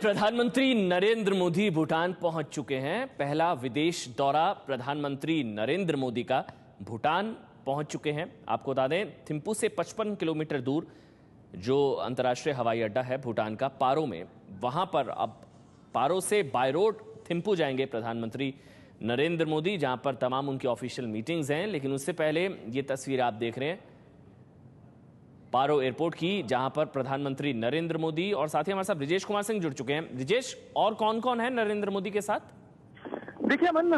प्रधानमंत्री नरेंद्र मोदी भूटान पहुंच चुके हैं। पहला विदेश दौरा प्रधानमंत्री नरेंद्र मोदी का भूटान पहुंच चुके हैं। आपको बता दें, थिम्पू से 55 किलोमीटर दूर जो अंतर्राष्ट्रीय हवाई अड्डा है भूटान का, पारो में, वहां पर अब पारो से बाय रोड थिम्पू जाएंगे प्रधानमंत्री नरेंद्र मोदी, जहां पर तमाम उनकी ऑफिशियल मीटिंग्स हैं। लेकिन उससे पहले ये तस्वीर आप देख रहे हैं पारो एयरपोर्ट की, जहां पर प्रधानमंत्री नरेंद्र मोदी और साथ ही हमारे साथ ब्रिजेश कुमार सिंह जुड़ चुके हैं। ब्रिजेश, और कौन कौन है नरेंद्र मोदी के साथ? देखिए अमन,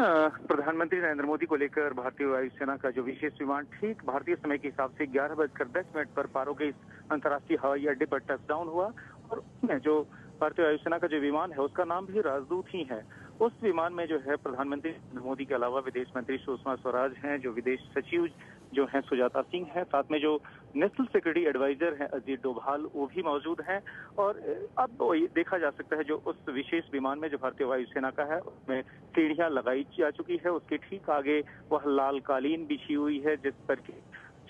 प्रधानमंत्री नरेंद्र मोदी को लेकर भारतीय वायुसेना का जो विशेष विमान ठीक भारतीय समय के हिसाब से 11:10 पर पारो के इस अंतर्राष्ट्रीय हवाई अड्डे पर टचडाउन हुआ। और उसमें जो भारतीय वायुसेना का जो विमान है उसका नाम भी राजदूत ही है। उस विमान में जो है प्रधानमंत्री नरेंद्र मोदी के अलावा विदेश मंत्री सुषमा स्वराज हैं, जो विदेश सचिव जो हैं सुजाता सिंह हैं, साथ में जो नेशनल सिक्योरिटी एडवाइजर हैं अजीत डोभाल, वो भी मौजूद हैं। और अब देखा जा सकता है जो उस विशेष विमान में जो भारतीय वायुसेना का है उसमें सीढ़ियां लगाई जा चुकी है। उसके ठीक आगे वह लाल कालीन बिछी हुई है जिस पर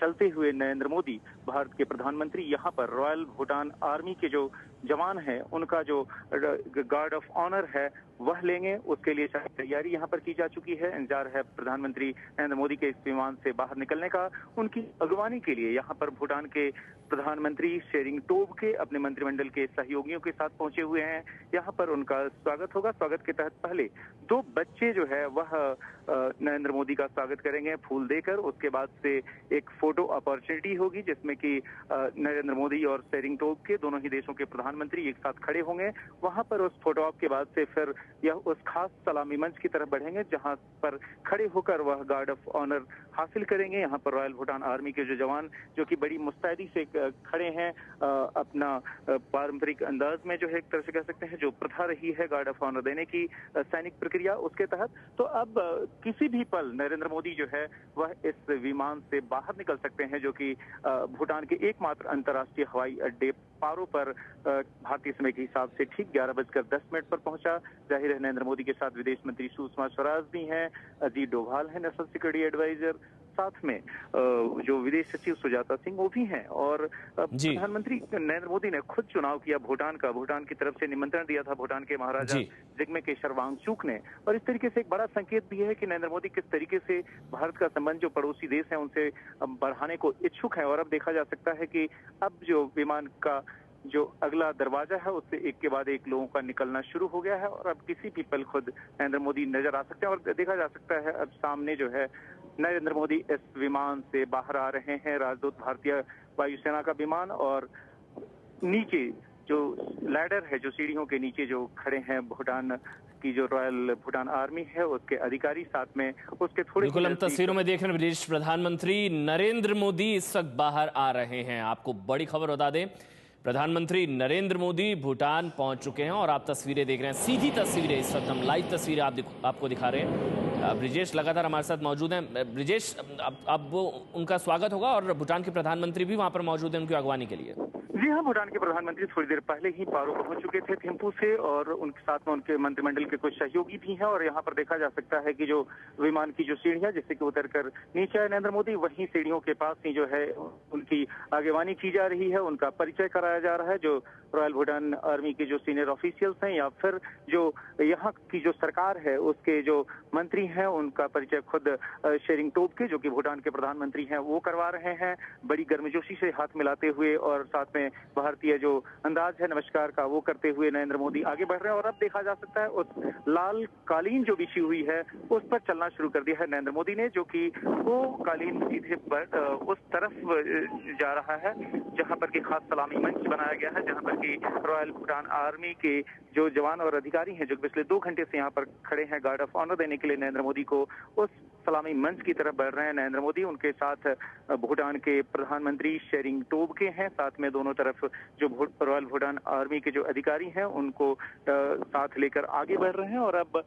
चलते हुए नरेंद्र मोदी, भारत के प्रधानमंत्री, यहाँ पर रॉयल भूटान आर्मी के जो जवान हैं उनका जो गार्ड ऑफ ऑनर है वह लेंगे। उसके लिए सारी तैयारी यहाँ पर की जा चुकी है। इंतजार है प्रधानमंत्री नरेंद्र मोदी के इस विमान से बाहर निकलने का। उनकी अगवानी के लिए यहाँ पर भूटान के प्रधानमंत्री शेरिंग टोब के अपने मंत्रिमंडल के सहयोगियों के साथ पहुंचे हुए हैं। यहाँ पर उनका स्वागत होगा। स्वागत के तहत पहले 2 बच्चे जो है वह नरेंद्र मोदी का स्वागत करेंगे फूल देकर। उसके बाद से एक फोटो अपॉर्चुनिटी होगी जिसमें कि नरेंद्र मोदी और शेरिंग टोब के, दोनों ही देशों के प्रधानमंत्री एक साथ खड़े होंगे। वहां पर उस फोटो ऑप के बाद से फिर यह उस खास सलामी मंच की तरफ बढ़ेंगे जहां पर खड़े होकर वह गार्ड ऑफ ऑनर हासिल करेंगे। यहाँ पर रॉयल भूटान आर्मी के जो जवान जो कि बड़ी मुस्तैदी से खड़े हैं, अपना पारंपरिक अंदाज में जो है एक तरह से कह सकते हैं जो प्रथा रही है गार्ड ऑफ ऑनर देने की सैनिक प्रक्रिया, उसके तहत तो अब किसी भी पल नरेंद्र मोदी जो है वह इस विमान से बाहर निकल सकते हैं, जो कि भूटान के एकमात्र अंतर्राष्ट्रीय हवाई अड्डे पारो पर भारतीय समय के हिसाब से ठीक 11:10 पर पहुंचा। जाहिर है नरेंद्र मोदी के साथ विदेश मंत्री सुषमा स्वराज भी हैं, अजीत डोभाल है नेशनल सिक्योरिटी एडवाइजर, साथ में जो विदेश सचिव सुजाता सिंह वो भी हैं। और प्रधानमंत्री नरेंद्र मोदी ने खुद चुनाव किया भूटान का, भूटान की तरफ से निमंत्रण दिया था भूटान के महाराजा जिग्मे केशर वांगचुक ने। और इस तरीके से एक बड़ा संकेत भी है कि नरेंद्र मोदी किस तरीके से भारत का संबंध जो पड़ोसी देश है उनसे बढ़ाने को इच्छुक है। और अब देखा जा सकता है कि अब जो विमान का जो अगला दरवाजा है उससे एक के बाद एक लोगों का निकलना शुरू हो गया है और अब किसी भी पल खुद नरेंद्र मोदी नजर आ सकते हैं। और देखा जा सकता है अब सामने जो है नरेंद्र मोदी इस विमान से बाहर आ रहे हैं, राजदूत भारतीय वायुसेना का विमान। और नीचे जो लैडर है, जो सीढ़ियों के नीचे जो खड़े हैं भूटान की जो रॉयल भूटान आर्मी है उसके अधिकारी, साथ में उसके थोड़े बिल्कुल हम तस्वीरों में देख रहे हैं विदेश प्रधानमंत्री नरेंद्र मोदी इस वक्त बाहर आ रहे हैं। आपको बड़ी खबर बता दें, प्रधानमंत्री नरेंद्र मोदी भूटान पहुंच चुके हैं और आप तस्वीरें देख रहे हैं, सीधी तस्वीरें, इस वक्त हम लाइव तस्वीरें आपको दिखा रहे हैं। ब्रिजेश लगातार हमारे साथ मौजूद हैं। ब्रिजेश, अब वो उनका स्वागत होगा और भूटान के प्रधानमंत्री भी वहां पर मौजूद हैं उनकी अगवानी के लिए। जी हाँ, भूटान के प्रधानमंत्री थोड़ी देर पहले ही पारो पहुंच चुके थे थिम्पू से और उनके साथ में उनके मंत्रिमंडल के कुछ सहयोगी भी हैं। और यहाँ पर देखा जा सकता है कि जो विमान की जो सीढ़ियां जिससे कि उतरकर नीचे आए नरेंद्र मोदी, वहीं सीढ़ियों के पास ही जो है उनकी आगेवानी की जा रही है, उनका परिचय कराया जा रहा है। जो रॉयल भूटान आर्मी के जो सीनियर ऑफिशियल्स हैं या फिर जो यहाँ की जो सरकार है उसके जो मंत्री हैं उनका परिचय खुद शेरिंग टोब के, जो कि भूटान के प्रधानमंत्री हैं, वो करवा रहे हैं बड़ी गर्मजोशी से हाथ मिलाते हुए। और साथ में भारतीय जो अंदाज है नमस्कार का वो करते हुए नरेंद्र मोदी आगे बढ़ रहे हैं। और अब देखा जा सकता है उस लाल कालीन जो बिछी हुई है उस पर चलना शुरू कर दिया है नरेंद्र मोदी ने, जो कि वो कालीन सीधे उस तरफ जा रहा है जहां पर कि खास सलामी मंच बनाया गया है, जहां पर कि रॉयल भूटान आर्मी के जो जवान और अधिकारी हैं जो पिछले 2 घंटे से यहाँ पर खड़े हैं गार्ड ऑफ ऑनर देने के लिए नरेंद्र मोदी को, उस सलामी मंच की तरफ बढ़ रहे हैं नरेंद्र मोदी। उनके साथ भूटान के प्रधानमंत्री शेरिंग टोब के हैं, साथ में दोनों तरफ जो रॉयल भूटान आर्मी के जो अधिकारी हैं उनको साथ लेकर आगे बढ़ रहे हैं। और अब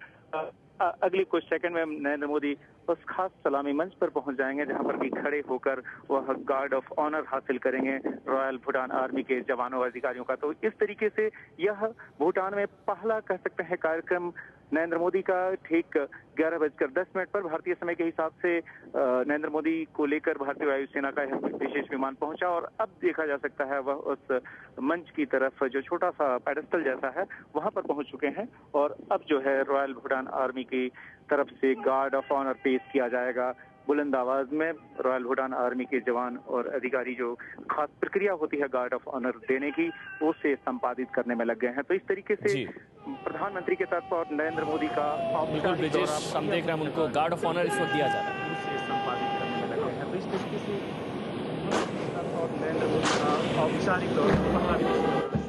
अगले कुछ सेकंड में नरेंद्र मोदी उस खास सलामी मंच पर पहुंच जाएंगे जहां पर भी खड़े होकर वह गार्ड ऑफ ऑनर हासिल करेंगे रॉयल भूटान आर्मी के जवानों और अधिकारियों का। तो इस तरीके से यह भूटान में पहला कह सकते हैं कार्यक्रम नरेंद्र मोदी का ठीक 11:10 पर भारतीय समय के हिसाब से नरेंद्र मोदी को लेकर भारतीय वायुसेना का यह विशेष विमान पहुंचा और अब देखा जा सकता है वह उस मंच की तरफ जो छोटा सा पेडेस्टल जैसा है वहां पर पहुंच चुके हैं और अब जो है रॉयल भूटान आर्मी की तरफ से गार्ड ऑफ ऑनर पेश किया जाएगा। बुलंद आवाज में रॉयल भूटान आर्मी के जवान और अधिकारी जो खास प्रक्रिया होती है गार्ड ऑफ ऑनर देने की उसे संपादित करने में लग गए हैं। तो इस तरीके से प्रधानमंत्री के तर्फ और नरेंद्र मोदी का बिल्कुल ब्रिजेश, हम देख रहे हैं उनको गार्ड ऑफ ऑनर इस वक्त दिया जा रहा है, उसे संपादित करने में लग गए हैं। तो इस तरीके से और नरेंद्र मोदी का औपचारिक तौर पर पहला विदेश दौरा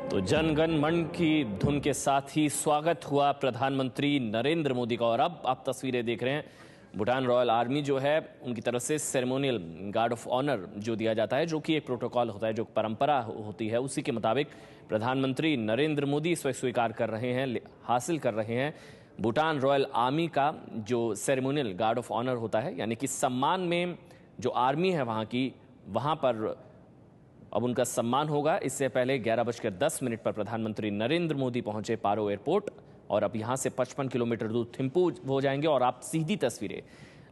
तो जन गण मन की धुन के साथ ही स्वागत हुआ प्रधानमंत्री नरेंद्र मोदी का। और अब आप तस्वीरें देख रहे हैं भूटान रॉयल आर्मी जो है उनकी तरफ से सेरेमोनियल गार्ड ऑफ ऑनर जो दिया जाता है, जो कि एक प्रोटोकॉल होता है, जो परंपरा होती है, उसी के मुताबिक प्रधानमंत्री नरेंद्र मोदी इस वक्त स्वीकार कर रहे हैं, हासिल कर रहे हैं भूटान रॉयल आर्मी का जो सेरेमोनियल गार्ड ऑफ ऑनर होता है, यानी कि सम्मान में जो आर्मी है वहाँ की, वहाँ पर अब उनका सम्मान होगा। इससे पहले 11:10 पर प्रधानमंत्री नरेंद्र मोदी पहुंचे पारो एयरपोर्ट और अब यहां से 55 किलोमीटर दूर थिम्पू हो जाएंगे। और आप सीधी तस्वीरें,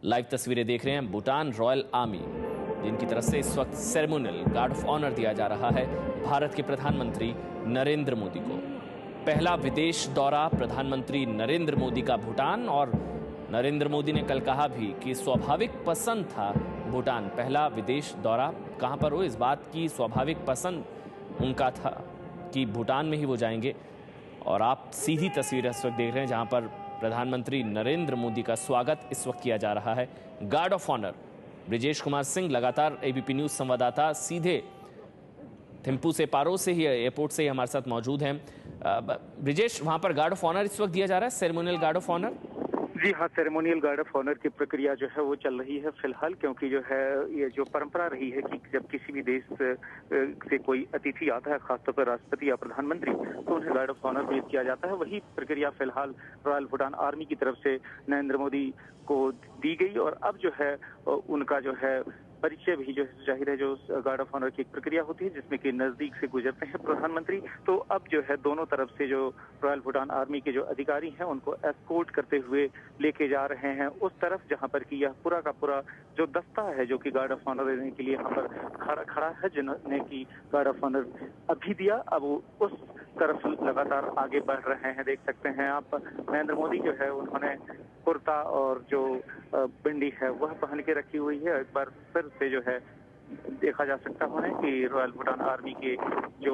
लाइव तस्वीरें देख रहे हैं भूटान रॉयल आर्मी, जिनकी तरफ से इस वक्त सेरेमोनियल गार्ड ऑफ ऑनर दिया जा रहा है भारत के प्रधानमंत्री नरेंद्र मोदी को। पहला विदेश दौरा प्रधानमंत्री नरेंद्र मोदी का भूटान, और नरेंद्र मोदी ने कल कहा भी कि स्वाभाविक पसंद था भूटान। पहला विदेश दौरा कहां पर हो, इस बात की स्वाभाविक पसंद उनका था कि भूटान में ही वो जाएंगे। और आप सीधी तस्वीर इस वक्त देख रहे हैं जहां पर प्रधानमंत्री नरेंद्र मोदी का स्वागत इस वक्त किया जा रहा है guard of honour. Brijesh Kumar Singh लगातार एबीपी न्यूज संवाददाता सीधे थिम्पू से, पारो से ही, एयरपोर्ट से ही हमारे साथ मौजूद हैं। ब्रिजेश, वहां पर गार्ड ऑफ ऑनर इस वक्त दिया जा रहा है, सेरेमोनियल गार्ड ऑफ ऑनर? जी हाँ, सेरेमोनियल गार्ड ऑफ ऑनर की प्रक्रिया जो है वो चल रही है फिलहाल, क्योंकि जो है ये जो परंपरा रही है कि जब किसी भी देश से कोई अतिथि आता है, खासतौर पर राष्ट्रपति या प्रधानमंत्री, तो उन्हें गार्ड ऑफ ऑनर पेश किया जाता है। वही प्रक्रिया फिलहाल रॉयल भूटान आर्मी की तरफ से नरेंद्र मोदी को दी गई और अब जो है उनका जो है परिचय भी जो जाहिर है, जो गार्ड ऑफ ऑनर की एक प्रक्रिया होती है जिसमें कि नजदीक से गुजरते हैं प्रधानमंत्री। तो अब जो है दोनों तरफ से जो रॉयल भूटान आर्मी के जो अधिकारी हैं उनको एस्कॉर्ट करते हुए लेके जा रहे हैं उस तरफ जहां पर कि यह पूरा का पूरा जो दस्ता है जो कि गार्ड ऑफ ऑनर देने के लिए यहाँ पर खड़ा है, जिन्होंने की गार्ड ऑफ ऑनर अभी दिया, अब वो उस तरफ लगातार आगे बढ़ रहे हैं। देख सकते हैं आप नरेंद्र मोदी जो है उन्होंने कुर्ता और जो बिंदी है वह पहन के रखी हुई है। एक बार फिर से जो है देखा जा सकता है कि रॉयल भूटान आर्मी के जो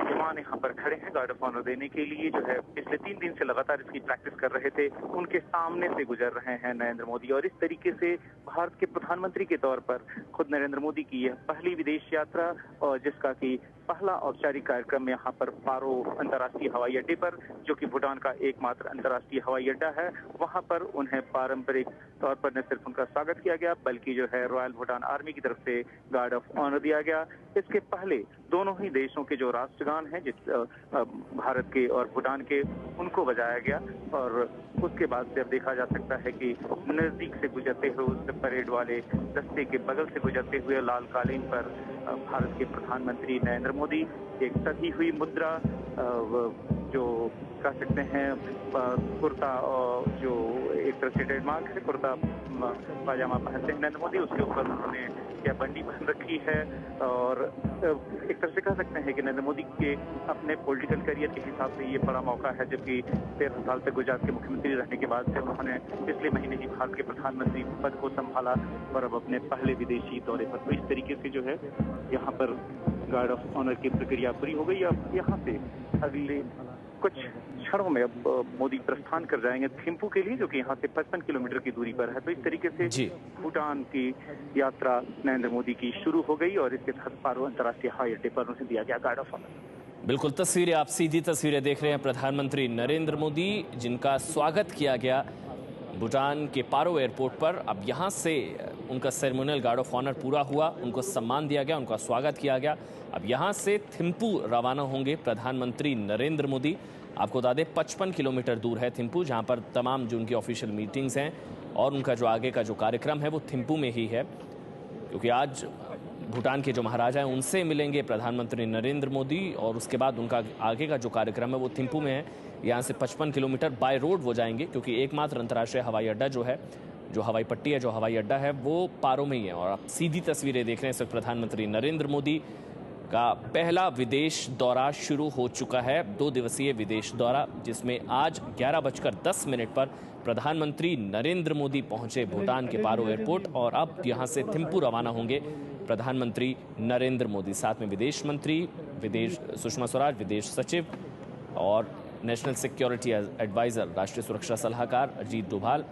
जवान यहाँ पर खड़े हैं गार्ड ऑफ ऑनर देने के लिए, जो है पिछले 3 दिन से लगातार इसकी प्रैक्टिस कर रहे थे, उनके सामने से गुजर रहे हैं नरेंद्र मोदी। और इस तरीके से भारत के प्रधानमंत्री के तौर पर खुद नरेंद्र मोदी की यह पहली विदेश यात्रा, और जिसका कि पहला औपचारिक कार्यक्रम यहाँ पर पारो अंतर्राष्ट्रीय हवाई अड्डे पर, जो कि भूटान का एकमात्र अंतर्राष्ट्रीय हवाई अड्डा है, वहां पर उन्हें पारंपरिक तौर पर न सिर्फ उनका स्वागत किया गया बल्कि जो है रॉयल भूटान आर्मी की तरफ से गार्ड ऑफ ऑनर दिया गया। इसके पहले दोनों ही देशों के जो राष्ट्रगान हैं भारत के और भूटान के, उनको बजाया गया और उसके बाद से अब देखा जा सकता है कि नजदीक से गुजरते हुए उस परेड वाले दस्ते के बगल से गुजरते हुए लाल कालीन पर भारत के प्रधानमंत्री नरेंद्र मोदी एक सधी हुई मुद्रा, जो कह सकते हैं कुर्ता, और जो एक तरह से ट्रेडमार्क है, कुर्ता पाजामा पहनते हैं नरेंद्र मोदी, उसके ऊपर उन्होंने क्या बंडी पहन रखी है। और एक तरह से कह सकते हैं कि नरेंद्र मोदी के अपने पॉलिटिकल करियर के हिसाब से ये बड़ा मौका है, जबकि 13 साल तक गुजरात के मुख्यमंत्री रहने के बाद से उन्होंने पिछले महीने ही भारत के प्रधानमंत्री पद को संभाला और अब अपने पहले विदेशी दौरे पर। तो इस तरीके से जो है यहाँ पर गार्ड ऑफ ऑनर की प्रक्रिया पूरी हो गई। अब यहाँ से अगले कुछ क्षणों में अब मोदी प्रस्थान कर जाएंगे थिम्पू के लिए, जो कि यहाँ से 55 किलोमीटर की दूरी पर है। तो इस तरीके से भूटान की यात्रा नरेंद्र मोदी की शुरू हो गई और इसके तहत पारो अंतर्राष्ट्रीय हवाई अड्डे पर उन्हें दिया गया गार्ड ऑफ ऑनर। बिल्कुल, तस्वीरें आप सीधी तस्वीरें देख रहे हैं प्रधानमंत्री नरेंद्र मोदी, जिनका स्वागत किया गया भूटान के पारो एयरपोर्ट पर। अब यहाँ से उनका सेरेमोनियल गार्ड ऑफ ऑनर पूरा हुआ, उनको सम्मान दिया गया, उनका स्वागत किया गया। अब यहाँ से थिम्पू रवाना होंगे प्रधानमंत्री नरेंद्र मोदी। आपको बता दें 55 किलोमीटर दूर है थिम्पू, जहाँ पर तमाम जो उनकी ऑफिशियल मीटिंग्स हैं और उनका जो आगे का जो कार्यक्रम है वो थिम्पू में ही है, क्योंकि आज भूटान के जो महाराजा हैं उनसे मिलेंगे प्रधानमंत्री नरेंद्र मोदी और उसके बाद उनका आगे का जो कार्यक्रम है वो थिम्पू में है। यहाँ से 55 किलोमीटर बाय रोड वो जाएंगे, क्योंकि एकमात्र अंतर्राष्ट्रीय हवाई अड्डा जो है, जो हवाई पट्टी है, जो हवाई अड्डा है वो पारो में ही है। और आप सीधी तस्वीरें देख रहे हैं, इस वक्त प्रधानमंत्री नरेंद्र मोदी का पहला विदेश दौरा शुरू हो चुका है, 2 दिवसीय विदेश दौरा, जिसमें आज 11:10 पर प्रधानमंत्री नरेंद्र मोदी पहुंचे भूटान के पारो एयरपोर्ट और अब यहां से थिम्पू रवाना होंगे प्रधानमंत्री नरेंद्र मोदी। साथ में विदेश मंत्री, विदेश सुषमा स्वराज, विदेश सचिव और नेशनल सिक्योरिटी एडवाइजर, राष्ट्रीय सुरक्षा सलाहकार अजीत डोभाल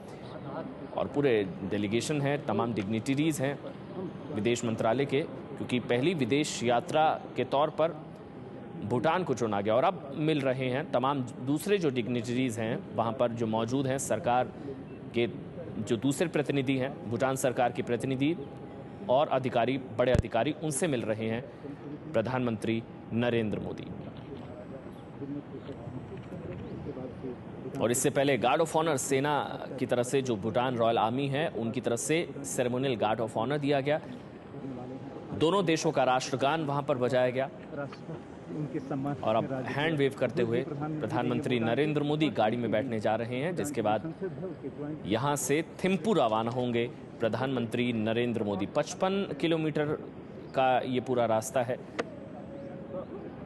और पूरे डेलीगेशन हैं, तमाम डिग्निटरीज हैं विदेश मंत्रालय के, क्योंकि पहली विदेश यात्रा के तौर पर भूटान को चुना गया। और अब मिल रहे हैं तमाम दूसरे जो डिग्निटरीज हैं वहाँ पर जो मौजूद हैं, सरकार के जो दूसरे प्रतिनिधि हैं, भूटान सरकार के प्रतिनिधि और अधिकारी, बड़े अधिकारी, उनसे मिल रहे हैं प्रधानमंत्री नरेंद्र मोदी। और इससे पहले गार्ड ऑफ ऑनर सेना की तरफ से, जो भूटान रॉयल आर्मी है, उनकी तरफ से सेरेमोनियल गार्ड ऑफ ऑनर दिया गया। दोनों देशों का राष्ट्रगान वहां पर बजाया गया और अब हैंड वेव करते हुए प्रधानमंत्री नरेंद्र मोदी गाड़ी में बैठने जा रहे हैं, जिसके बाद यहां से थिम्पू रवाना होंगे प्रधानमंत्री नरेंद्र मोदी। 55 किलोमीटर का ये पूरा रास्ता है।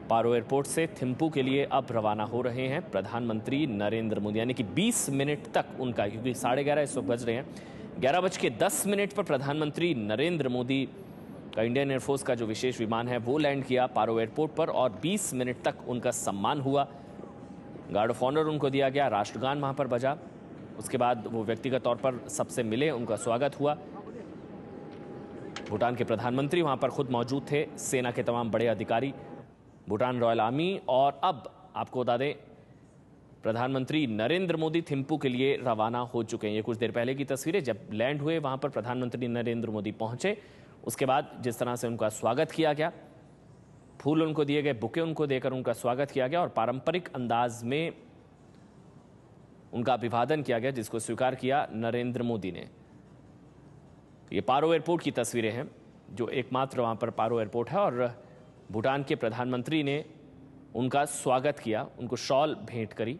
पारो एयरपोर्ट से थिम्पू के लिए अब रवाना हो रहे हैं प्रधानमंत्री नरेंद्र मोदी, यानी कि 20 मिनट तक उनका, क्योंकि 11:30 इस वक्त बज रहे हैं, 11:10 पर प्रधानमंत्री नरेंद्र मोदी का इंडियन एयरफोर्स का जो विशेष विमान है वो लैंड किया पारो एयरपोर्ट पर और 20 मिनट तक उनका सम्मान हुआ। गार्ड ऑफ ऑनर उनको दिया गया, राष्ट्रगान वहाँ पर बजा, उसके बाद वो व्यक्तिगत तौर पर सबसे मिले, उनका स्वागत हुआ। भूटान के प्रधानमंत्री वहाँ पर खुद मौजूद थे, सेना के तमाम बड़े अधिकारी, भूटान रॉयल आर्मी। और अब आपको बता दें प्रधानमंत्री नरेंद्र मोदी थिम्पू के लिए रवाना हो चुके हैं। ये कुछ देर पहले की तस्वीरें, जब लैंड हुए वहाँ पर प्रधानमंत्री नरेंद्र मोदी पहुँचे, उसके बाद जिस तरह से उनका स्वागत किया गया, फूल उनको दिए गए, बुके उनको देकर उनका स्वागत किया गया और पारंपरिक अंदाज में उनका अभिवादन किया गया, जिसको स्वीकार किया नरेंद्र मोदी ने। ये पारो एयरपोर्ट की तस्वीरें हैं, जो एकमात्र वहाँ पर पारो एयरपोर्ट है और भूटान के प्रधानमंत्री ने उनका स्वागत किया, उनको शॉल भेंट करी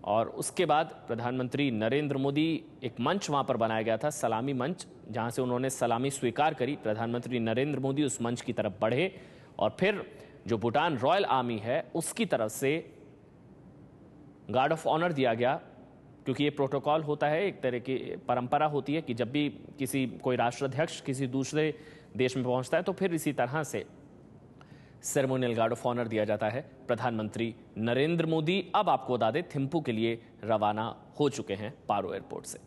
और उसके बाद प्रधानमंत्री नरेंद्र मोदी, एक मंच वहाँ पर बनाया गया था, सलामी मंच, जहाँ से उन्होंने सलामी स्वीकार करी। प्रधानमंत्री नरेंद्र मोदी उस मंच की तरफ बढ़े और फिर जो भूटान रॉयल आर्मी है उसकी तरफ से गार्ड ऑफ ऑनर दिया गया, क्योंकि ये प्रोटोकॉल होता है, एक तरह की परंपरा होती है कि जब भी कोई राष्ट्राध्यक्ष किसी दूसरे देश में पहुँचता है तो फिर इसी तरह से सेरेमोनियल गार्ड ऑफ ऑनर दिया जाता है। प्रधानमंत्री नरेंद्र मोदी अब आपको बता दें थिम्पू के लिए रवाना हो चुके हैं पारो एयरपोर्ट से।